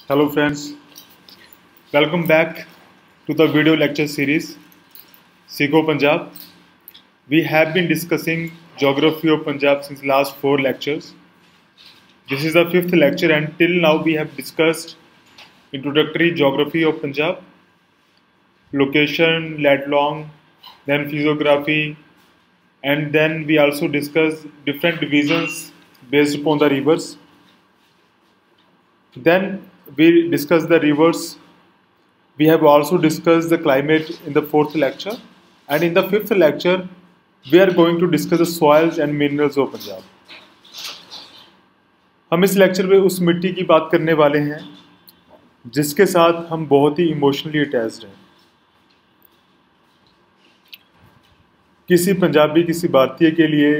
Hello friends, welcome back to the video lecture series Seekho Punjab. We have been discussing geography of Punjab since last 4 lectures. This is the 5th lecture and till now we have discussed introductory geography of Punjab, location, lat long, then physiography, and then we also discussed different divisions based upon the rivers. Then we discussed the rivers. We have also discussed the climate in the 4th lecture, and in the 5th lecture we are going to discuss the soils and minerals of Punjab. हम इस lecture में उस मिट्टी की बात करने वाले हैं जिसके साथ हम बहुत ही इमोशनली अटैच्ड हैं. किसी पंजाबी, किसी भारतीय के लिए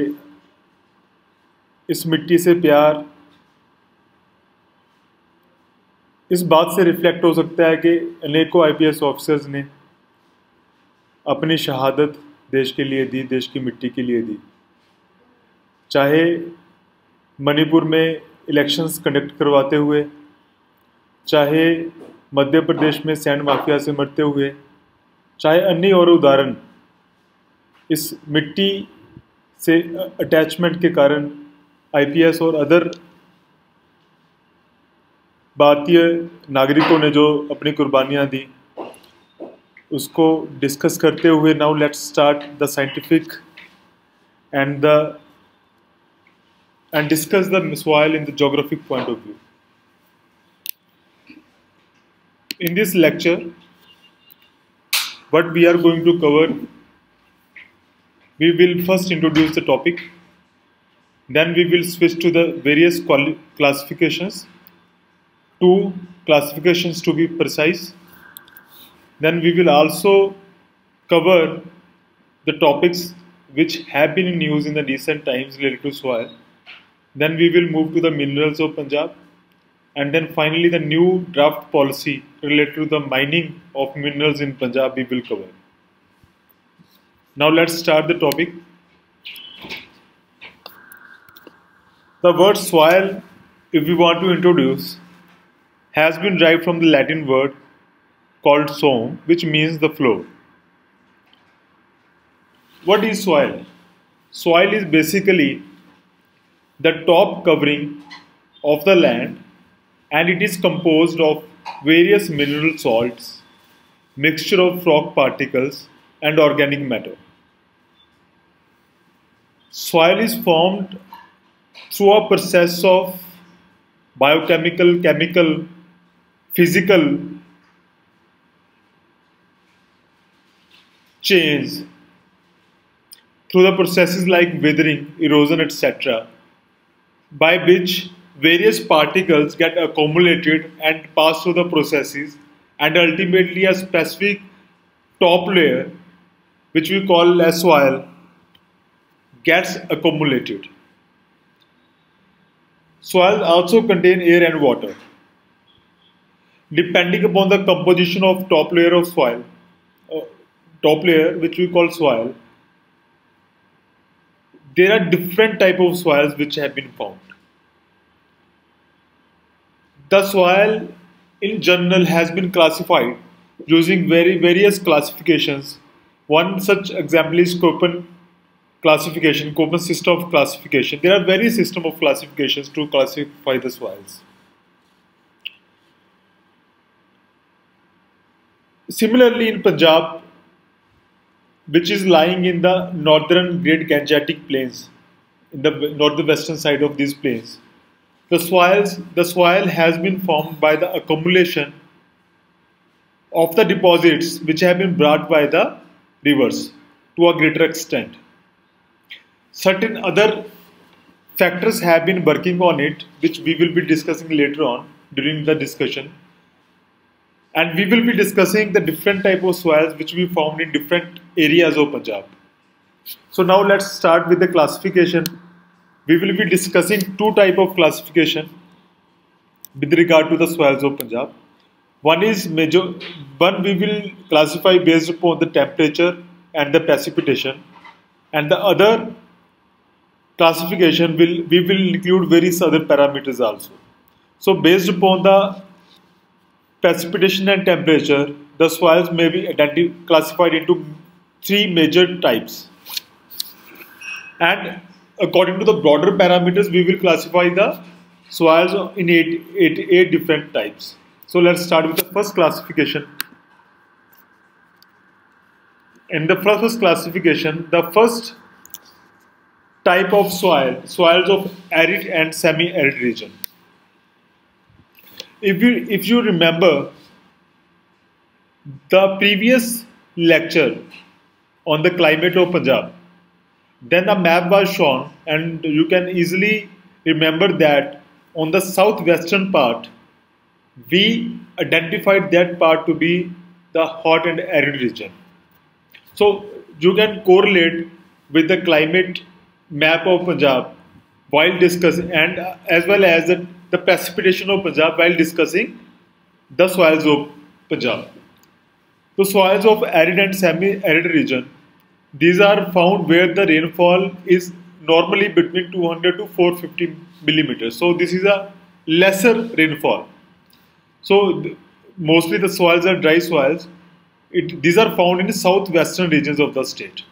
इस मिट्टी से प्यार इस बात से रिफ्लेक्ट हो सकता है कि अनेकों आईपीएस ऑफिसर्स ने अपनी शहादत देश के लिए दी, देश की मिट्टी के लिए दी. चाहे मणिपुर में इलेक्शंस कंडक्ट करवाते हुए, चाहे मध्य प्रदेश में सैंड माफिया से मरते हुए, चाहे अन्य और उदाहरण इस मिट्टी से अटैचमेंट के कारण आईपीएस और अदर भारतीय नागरिकों ने जो अपनी कुर्बानियाँ दी उसको डिस्कस करते हुए now let's start the scientific and discuss the soil in the geographic point of view. In this lecture, what we are going to cover, we will first introduce the topic, then we will switch to the various classifications. 2 classifications to be precise. Then we will also cover the topics which have been in use in the recent times related to soil. Then we will move to the minerals of Punjab, and then finally the new draft policy related to the mining of minerals in Punjab we will cover. Now let's start the topic. The word soil, if we want to introduce, has been derived from the Latin word called soum, which means the floor. What is soil? Soil is basically the top covering of the land, and it is composed of various mineral salts, mixture of rock particles and organic matter. Soil is formed through a process of biochemical, chemical, physical change through the processes like weathering, erosion, etc., by which various particles get accumulated and pass through the processes, and ultimately a specific top layer, which we call as soil, gets accumulated. Soil also contain air and water. Depending upon the composition of top layer of soil, top layer which we call soil, there are different type of soils which have been found. The soil in general has been classified using various classifications. One such example is Köppen classification, Köppen system of classification. There are various systems of classifications to classify the soils. Similarly, in Punjab, which is lying in the northern Great Gangetic Plains, in the northwestern side of these plains, the soil has been formed by the accumulation of the deposits which have been brought by the rivers to a greater extent. Certain other factors have been working on it, which we will be discussing later on during the discussion. And we will be discussing the different type of soils which we found in different areas of Punjab. So now let's start with the classification. We will be discussing 2 type of classification with regard to the soils of Punjab. One we will classify based upon the temperature and the precipitation, and the other classification we will include various other parameters also. So based upon the precipitation and temperature, the soils may be classified into three major types. And according to the broader parameters, we will classify the soils in eight different types. So let's start with the first classification. In the first classification, the first type of soils of arid and semi-arid region. If you remember the previous lecture on the climate of Punjab, then a map was shown and you can easily remember that on the southwestern part, we identified that part to be the hot and arid region. So you can correlate with the climate map of Punjab while discussing, and as well as the precipitation of Punjab while discussing the soils of Punjab. The soils of arid and semi-arid region, these are found where the rainfall is normally between 200 to 450 millimeters. So this is a lesser rainfall. So mostly the soils are dry soils. These are found in the southwestern regions of the state.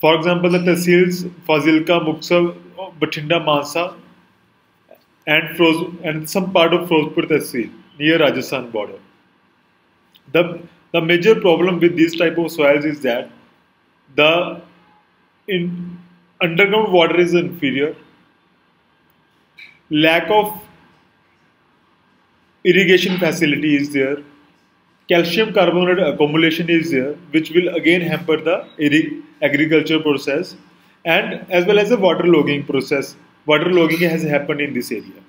For example, the Tehsils Fazilka, Muksar, Bathinda, Mansa, and some part of Firozpur Tehsil near Rajasthan border. The major problem with these type of soils is that the underground water is inferior, lack of irrigation facility is there, calcium carbonate accumulation is there, which will again hamper the agriculture process, and as well as the water logging process. Water logging has happened in this area.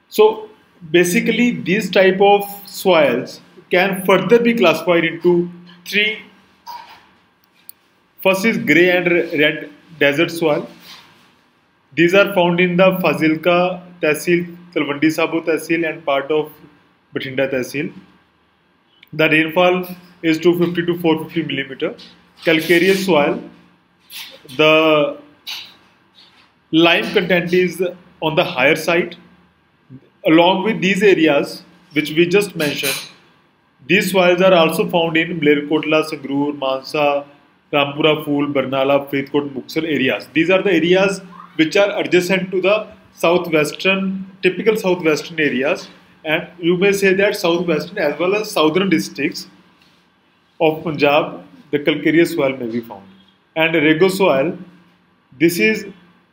So basically these type of soils can further be classified into three. First is grey and red desert soil. These are found in the Fazilka Tehsil, Talwandi Sabo Tehsil and part of Bathinda Tehsil. The rainfall is 250 to 450 millimeter. Calcareous soil, the lime content is on the higher side. Along with these areas which we just mentioned, these soils are also found in Malerkotla, Sangrur, Mansa, Rampura, Phool, Barnala, Faridkot, Muksar areas. These are the areas which are adjacent to the typical southwestern areas, and you may say that southwestern as well as southern districts of Punjab, the calcareous soil may be found. And rego soil, this is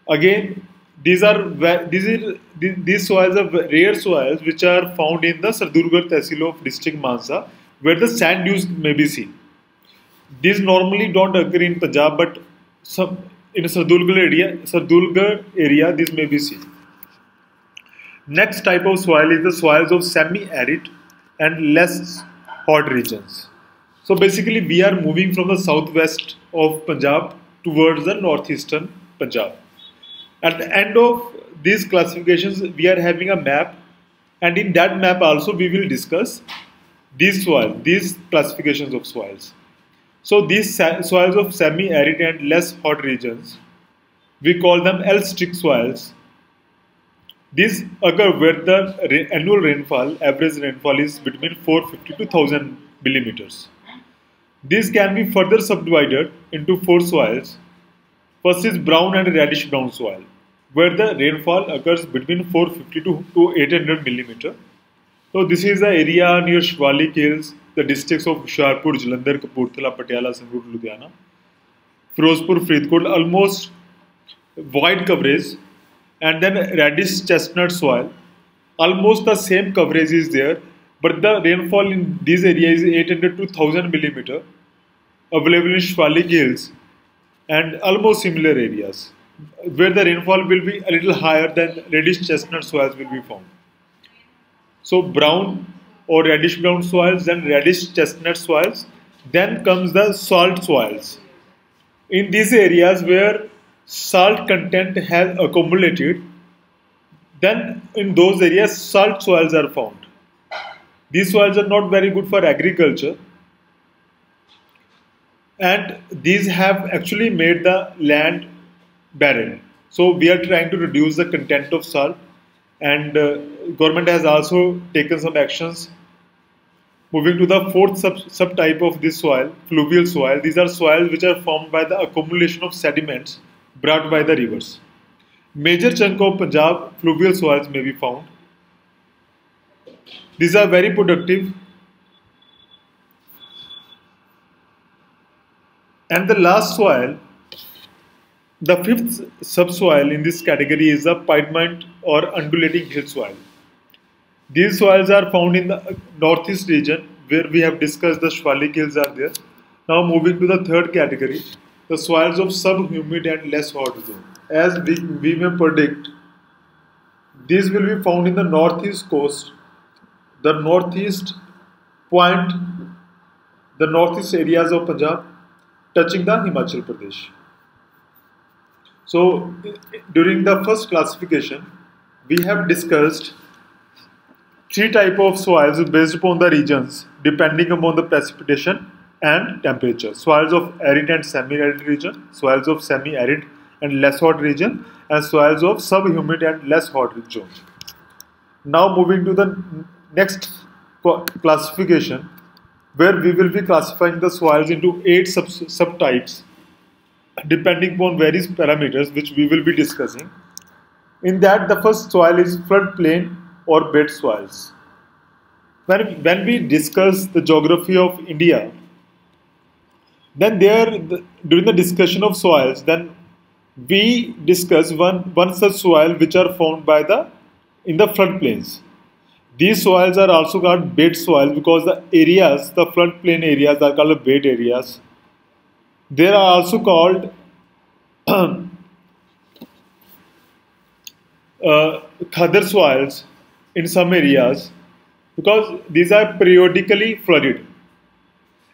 again, these soils are rare soils which are found in the Sardurgarh Tehsil of district Mansa, where the sand dunes may be seen. These normally don't occur in Punjab, but in Sardurgarh area, this may be seen. Next type of soil is the soils of semi-arid and less hot regions. So basically we are moving from the southwest of Punjab towards the northeastern Punjab. At the end of these classifications, we are having a map, and in that map also we will discuss these classifications of soils. So these soils of semi-arid and less hot regions, we call them L-stick soils. These occur where the annual rainfall, average rainfall is between 450 to 1000 millimeters. These can be further subdivided into four soils. First is brown and reddish brown soil, where the rainfall occurs between 450 to 800 millimeter. So this is the area near Shivalik Hills, the districts of Hoshiarpur, Jalandhar, Kapurthala, Patiala, Sangrur, Ludhiana, Firozpur, Faridkot, almost wide coverage, and then reddish chestnut soil. Almost the same coverage is there, but the rainfall in these areas is 800 to 1000 millimeter, available in Shivalik Hills, and almost similar areas, where the rainfall will be a little higher than reddish chestnut soils will be found. So brown or reddish brown soils, then reddish chestnut soils, then comes the salt soils. In these areas where salt content has accumulated, then in those areas salt soils are found. These soils are not very good for agriculture, and these have actually made the land barren. So we are trying to reduce the content of salt, and government has also taken some actions. Moving to the fourth subtype of this soil, fluvial soil. These are soils which are formed by the accumulation of sediments brought by the rivers. Major chunk of Punjab fluvial soils may be found. These are very productive. And the last soil, the fifth subsoil in this category is the piedmont or undulating hill soil. These soils are found in the northeast region where we have discussed the Shivalik hills are there. Now moving to the third category, the soils of subhumid and less hot zone. As we may predict, these will be found in the northeast coast, the northeast point, the northeast areas of Punjab, touching the Himachal Pradesh. So during the first classification, we have discussed three types of soils based upon the regions depending upon the precipitation and temperature. Soils of arid and semi-arid region, soils of semi-arid and less hot region, and soils of subhumid and less hot region. Now moving to the next classification, where we will be classifying the soils into 8 subtypes depending upon various parameters which we will be discussing. In that, the first soil is floodplain or bed soils. When we discuss the geography of India, then during the discussion of soils, then we discuss one such soil which are found in the floodplains. These soils are also called bed soils because the floodplain areas are called bed areas. They are also called khadar soils in some areas because these are periodically flooded,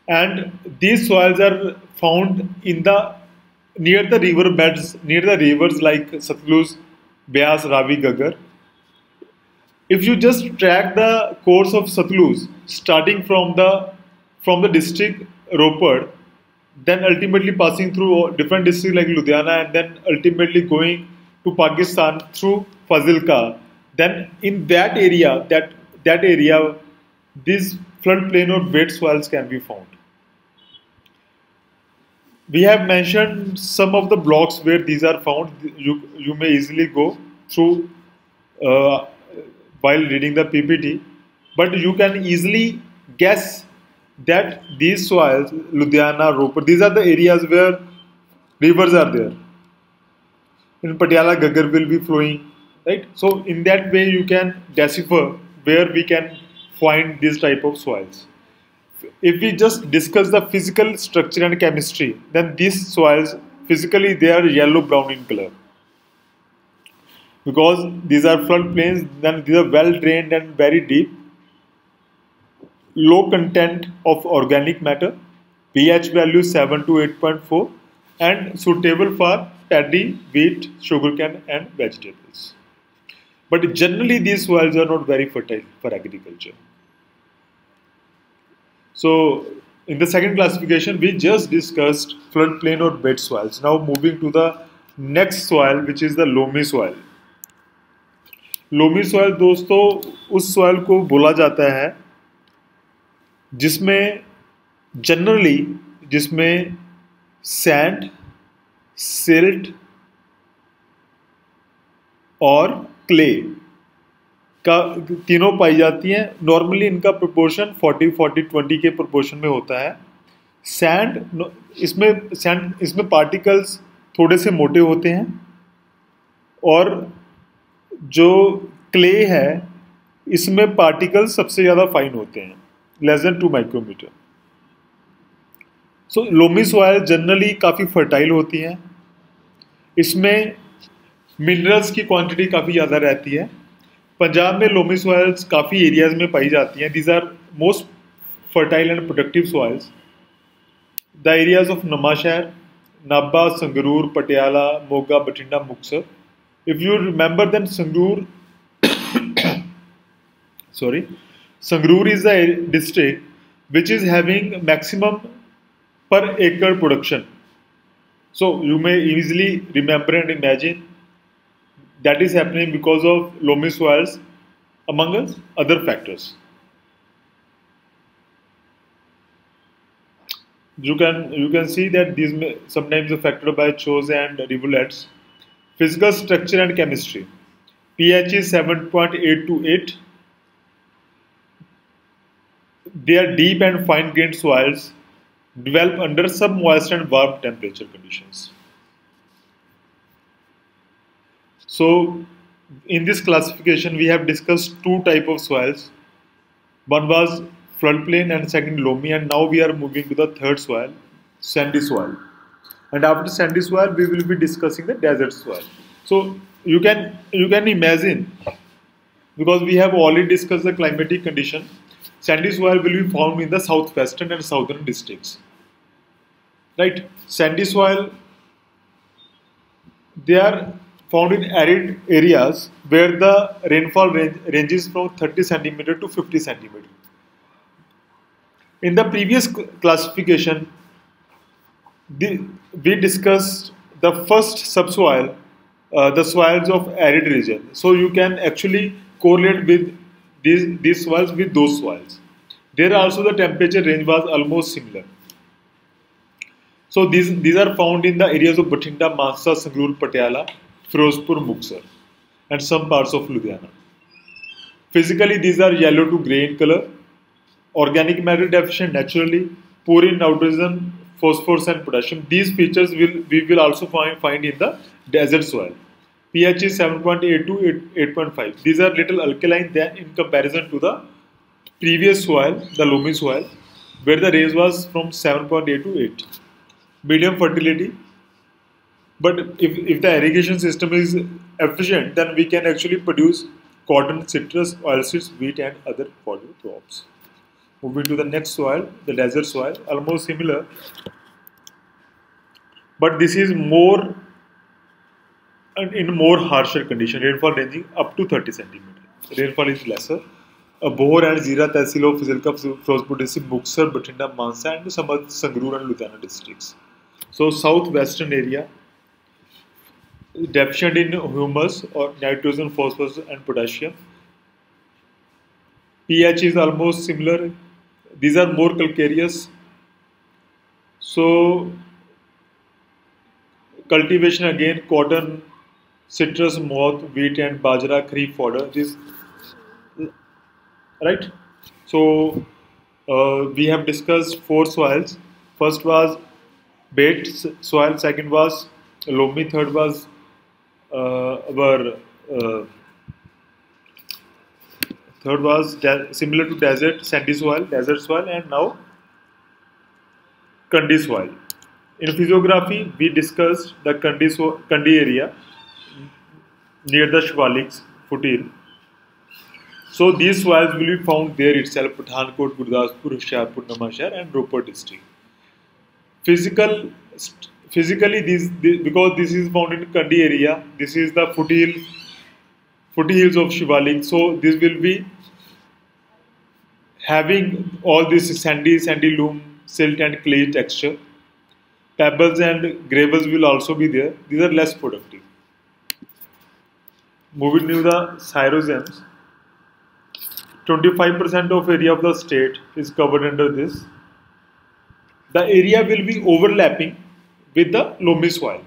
and these soils are found near the river beds, near the rivers like Satluj, Beas, Ravi, Ghaggar. If you just track the course of Satluj starting from the district Ropar, then ultimately passing through different districts like Ludhiana, and then ultimately going to Pakistan through Fazilka, then in that area, these floodplain or bed soils can be found. We have mentioned some of the blocks where these are found. You may easily go through while reading the PPT, but you can easily guess that these soils, Ludhiana, Ropar, these are the areas where rivers are there. In Patiala, Ghaggar will be flowing, right? So in that way you can decipher where we can find this type of soils. If we just discuss the physical structure and chemistry, then these soils, physically they are yellow-brown in color. Because these are floodplains, then these are well-drained and very deep. Low content of organic matter, pH value 7 to 8.4, and suitable for paddy, wheat, sugarcane and vegetables. But generally these soils are not very fertile for agriculture. So in the second classification, we just discussed floodplain or bed soils. Now moving to the next soil, which is the loamy soil. Loamy soil दोस्तों उस soil को बोला जाता है जिसमें sand, silt और clay का तीनों पाई जाती हैं. नॉर्मली इनका प्रोपोर्शन 40-40-20 के प्रोपोर्शन में होता है. इसमें पार्टिकल्स थोड़े से मोटे होते हैं और जो क्ले है इसमें पार्टिकल्स सबसे ज़्यादा फाइन होते हैं, लेस देन 2 माइक्रोमीटर. सो लोमी सॉइल जनरली काफ़ी फर्टाइल होती हैं. इसमें मिनरल्स की क्वांटिटी काफ़ी ज़्यादा रहती है. पंजाब में लोमी सॉइल्स काफ़ी एरियाज में पाई जाती हैं. These are most fertile and productive soils. The areas of Nawanshahr, Nabha, Sangrur, Patiala, Moga, Bathinda, Muktsar. If you remember, then Sangrur is the district which is having maximum per acre production. So you may easily remember and imagine That is happening because of loamy soils, among other factors. You can see that these sometimes affected by chores and rivulets. Physical structure and chemistry. pH is 7.8 to 8. They are deep and fine-grained soils develop under submoist and warm temperature conditions. So, in this classification, we have discussed two types of soils. One was floodplain and second loamy, and now we are moving to the third soil, sandy soil. And after sandy soil, we will be discussing the desert soil. So you can imagine, because we have already discussed the climatic condition, sandy soil will be found in the southwestern and southern districts. Right? Sandy soil, they are found in arid areas where the rainfall ranges from 30 centimeter to 50 centimeter. In the previous classification, we discussed the first subsoil, the soils of arid region. So you can actually correlate with these soils with those soils. There also the temperature range was almost similar. So these are found in the areas of Bathinda, Mansa, Sangrur, Patiala, Firozpur, Muxar, and some parts of Ludhiana. Physically, these are yellow to grey in color. Organic matter deficient naturally, poor in nitrogen, phosphorus and potassium. These features we will also find in the desert soil. pH is 7.8 to 8.5. These are little alkaline than in comparison to the previous soil, the loamy soil, where the range was from 7.8 to 8. Medium fertility. But if the irrigation system is efficient, then we can actually produce cotton, citrus, oilseeds, wheat and other fodder crops. Moving to the next soil, the desert soil, almost similar, but this is more in more harsher condition. Rainfall ranging up to 30 centimeter. Rainfall is lesser. Bohor and Zira Tehsil of Fazilka, Firozpur district, Buxar, Bathinda, Mansa and some other Sangrur and Ludhiana districts. So southwestern area, deficient in humus or nitrogen, phosphorus and potassium. pH is almost similar. These are more calcareous. So cultivation again, cotton, citrus, moth, wheat and bajra, kharif fodder. This, right? So we have discussed four soils. First was bait soil, second was loamy, third was third was similar to desert, sandy soil, desert soil, and now Kandi soil. In physiography, we discussed the Kandi area near the Shivaliks foothill. So these soils will be found there itself, Pathankot, Gurdaspur, Hoshiarpur, Namanshahar and Ropar district. Physically, because this is found in Kandi area, this is the foothills of Shivalik. So this will be having all this sandy loam, silt and clay texture. Pebbles and gravels will also be there. These are less productive. Moving to the xyrozems, 25% of area of the state is covered under this. The area will be overlapping with the loamy soil.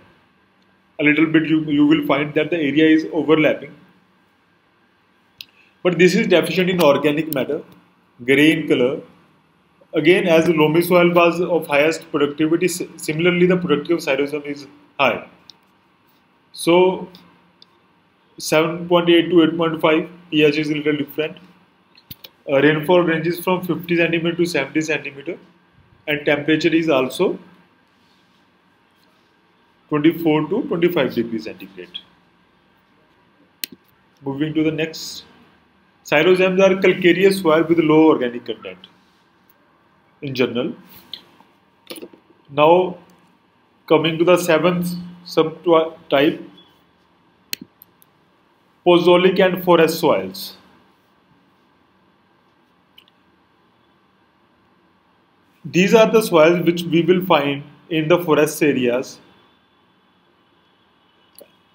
A little bit you will find that the area is overlapping. But this is deficient in organic matter, grey in color. Again, as the loamy soil was of highest productivity, similarly the productivity of xyrosome is high. So 7.8 to 8.5, pH is a little different. Rainfall ranges from 50 centimeter to 70 centimeter, and temperature is also 24 to 25 degrees centigrade. Moving to the next, xyrozems are calcareous soil with low organic content in general. Now coming to the seventh subtype, podzolic and forest soils. These are the soils which we will find in the forest areas.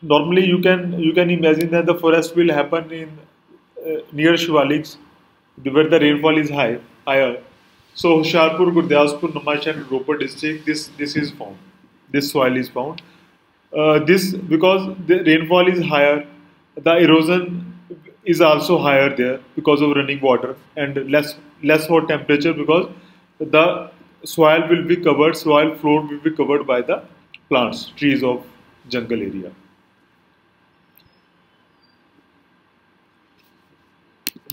normally you can imagine that the forest will happen in near Shivaliks, where the rainfall is higher. So Hoshiarpur, Gurdaspur, Numash and Ropar district, this is found. This soil is found. This because the rainfall is higher, the erosion is also higher there because of running water, and less hot temperature because the soil will be covered, soil floor will be covered by the plants, trees of jungle area.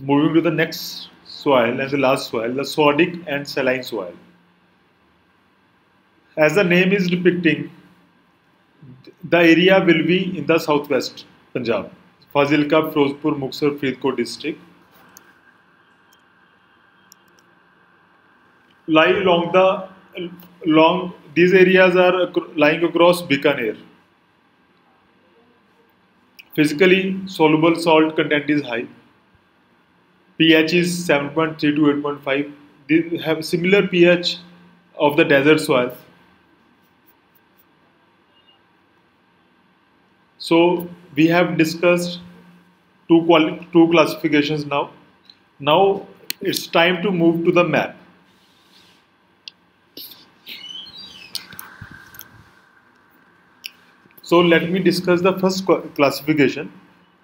Moving to the next soil and the last soil, the SODIC and saline soil. As the name is depicting, the area will be in the southwest Punjab, Fazilka, Firozpur, Muxar, Faridkot district. Lie along these areas are lying across Bikaner. Physically, soluble salt content is high. pH is 7.3 to 8.5. They have similar pH of the desert soil. So we have discussed two classifications now. Now it's time to move to the map. So let me discuss the first classification.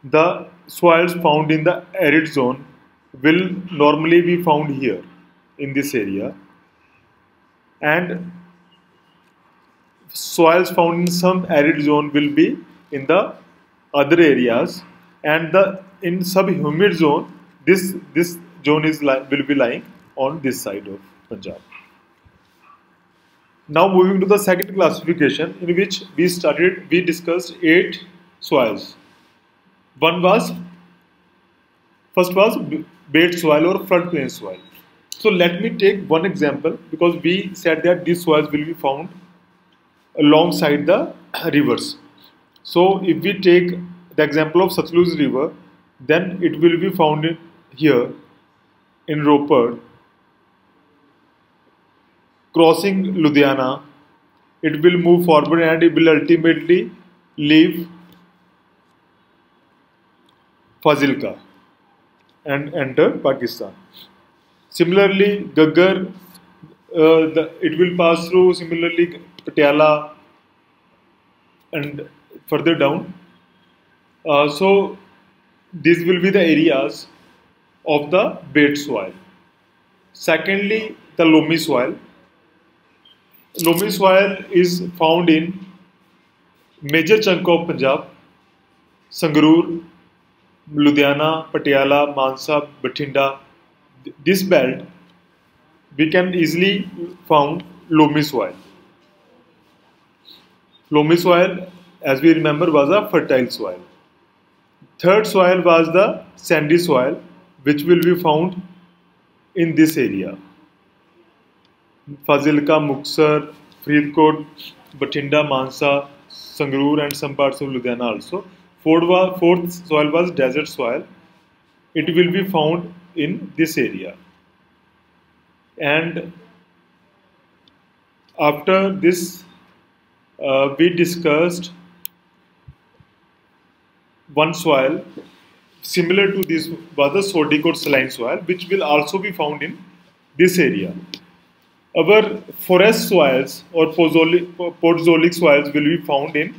The soils found in the arid zone will normally be found here in this area, and soils found in some arid zone will be in the other areas, and in sub-humid zone this zone will be lying on this side of Punjab. Now moving to the second classification, in which we discussed 8 soils. First was bed soil or floodplain soil. So let me take one example, because we said that these soils will be found alongside the rivers. So if we take the example of Satluj river, then it will be found here in Ropar, crossing Ludhiana. It will move forward and it will ultimately leave Fazilka and enter Pakistan. Similarly, Gaggar, it will pass through similarly Patiala and further down. So these will be the areas of the bed soil. Secondly, the loamy soil. Loamy soil is found in major chunk of Punjab, Sangrur, Ludhiana, Patiala, Mansa, Bathinda. This belt we can easily found loamy soil. Loamy soil, as we remember, was a fertile soil. Third soil was the sandy soil, which will be found in this area. Fazilka, Muxar, Faridkot, Bathinda, Mansa, Sangrur and some parts of Ludhiana also. Fourth soil was desert soil. It will be found in this area. And after this, we discussed one soil similar to this was the SODIC or saline soil, which will also be found in this area. Our forest soils or podzolic soils will be found in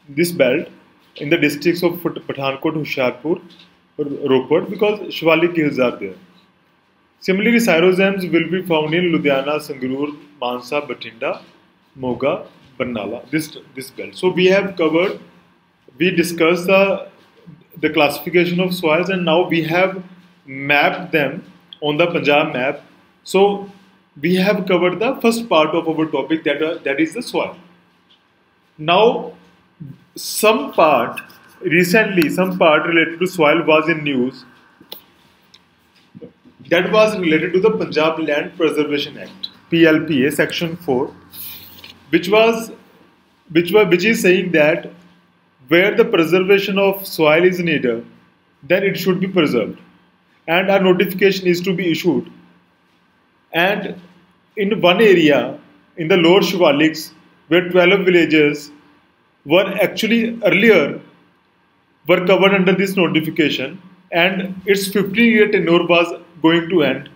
this belt in the districts of Pathankot, Hoshiarpur, Ropar, because Shivalik hills are there. Similarly, xyrozems will be found in Ludhiana, Sangrur, Mansa, Bathinda, Moga, Barnala, this belt. So we discussed the classification of soils, and now we have mapped them on the Punjab map. So we have covered the first part of our topic, that is the soil. Now some part related to soil was in news. That was related to the Punjab Land Preservation Act, PLPA, Section 4, which is saying that where the preservation of soil is needed, then it should be preserved, and a notification is to be issued. And in one area, in the lower Shivaliks, where 12 villages were actually earlier were covered under this notification, and its 15-year tenure was going to end.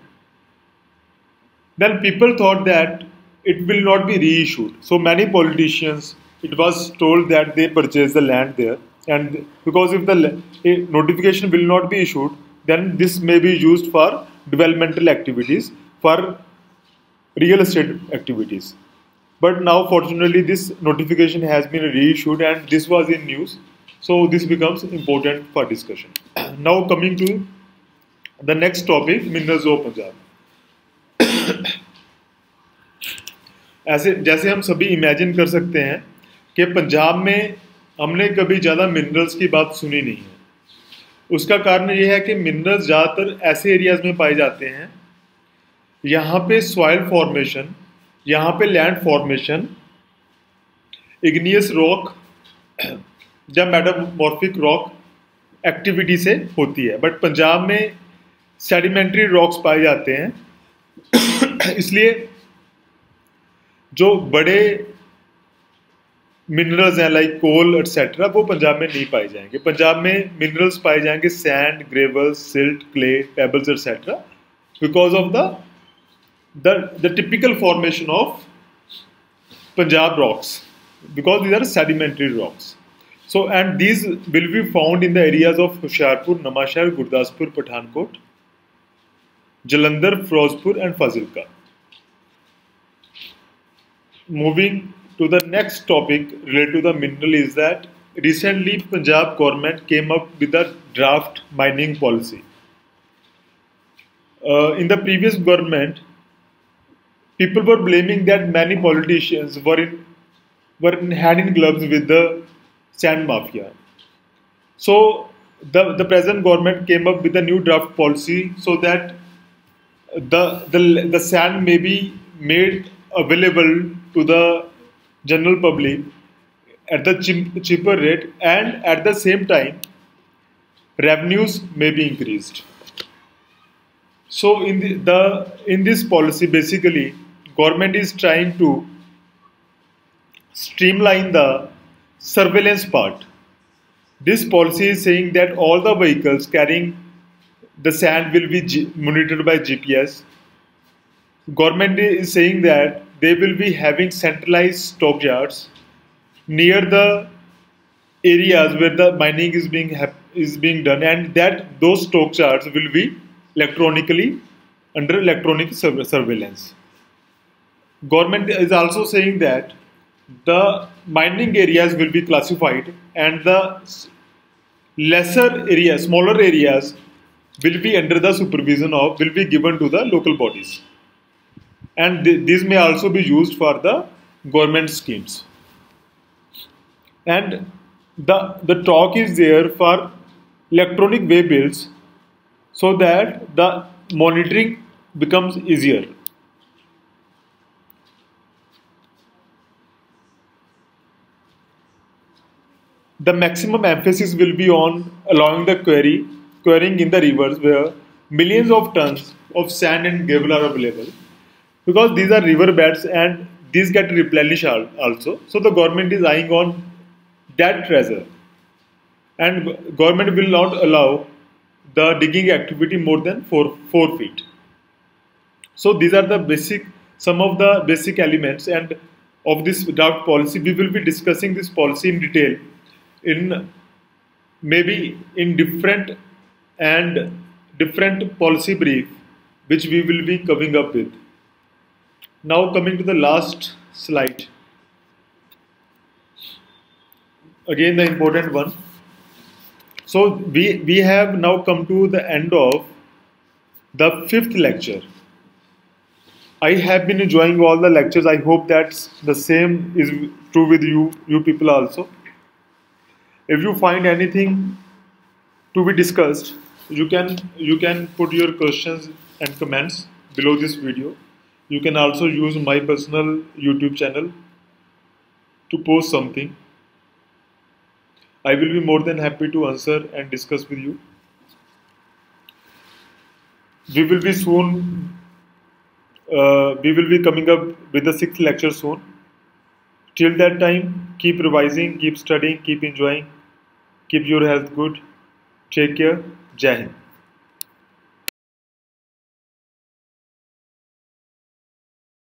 Then people thought that it will not be reissued. So many politicians, it was told that they purchase the land there, and because if the notification will not be issued, then this may be used for developmental activities, for real estate activities. But now fortunately this notification has been reissued, and this was in news, so this becomes important for discussion. Now coming to the next topic, minerals of Punjab. ऐसे जैसे हम सभी imagine कर सकते हैं कि पंजाब में हमने कभी ज़्यादा मिनरल्स की बात सुनी नहीं है। उसका कारण ये है कि मिनरल्स ज़्यादातर ऐसे एरियाज़ में पाए जाते हैं यहाँ पे सॉइल फॉर्मेशन, यहाँ पे लैंड फॉर्मेशन इग्नियस रॉक या मेटामॉर्फिक रॉक एक्टिविटी से होती है। बट पंजाब में सेडिमेंट्री रॉक्स पाए जाते हैं इसलिए जो बड़े मिनरल्स हैं लाइक कोल एटसेट्रा वो पंजाब में नहीं पाए जाएंगे। पंजाब में मिनरल्स पाए जाएंगे sand, gravel, silt, clay, pebbles etcetera because of the typical formation of Punjab rocks, because these are sedimentary rocks. So, and these will be found in the areas of Hoshiarpur, Namashahar, Gurdaspur, Pathankot, Jalandhar, Firozpur and Fazilka. Moving to the next topic related to the mineral is that recently Punjab government came up with a draft mining policy. In the previous government, people were blaming that many politicians were in hand in gloves with the sand mafia. So the present government came up with a new draft policy so that the sand may be made available to the general public at the cheaper rate, and at the same time revenues may be increased. So in this policy, basically government is trying to streamline the surveillance part. This policy is saying that all the vehicles carrying the sand will be monitored by GPS. Government is saying that they will be having centralized stock yards near the areas where the mining is being done, and that those stock yards will be electronically under electronic surveillance. Government is also saying that the mining areas will be classified and the lesser areas, smaller areas will be under the supervision of, will be given to the local bodies. And these may also be used for the government schemes. And the talk is there for electronic way bills so that the monitoring becomes easier. The maximum emphasis will be on allowing the quarrying in the rivers where millions of tons of sand and gravel are available, because these are river beds and these get replenished also. So the government is eyeing on that treasure, and government will not allow the digging activity more than 4 feet. So these are some of the basic elements and of this draft policy. We will be discussing this policy in detail maybe in different policy brief which we will be coming up with. Now coming to the last slide, again the important one. So we have now come to the end of the 5th lecture. I have been enjoying all the lectures. I hope that the same is true with you people also. If you find anything to be discussed, you can put your questions and comments below this video. You can also use my personal YouTube channel to post something. I will be more than happy to answer and discuss with you. We will be coming up with the 6th lecture soon. Till that time, keep revising, keep studying, keep enjoying. Keep your health good. Take care. Jai Hind.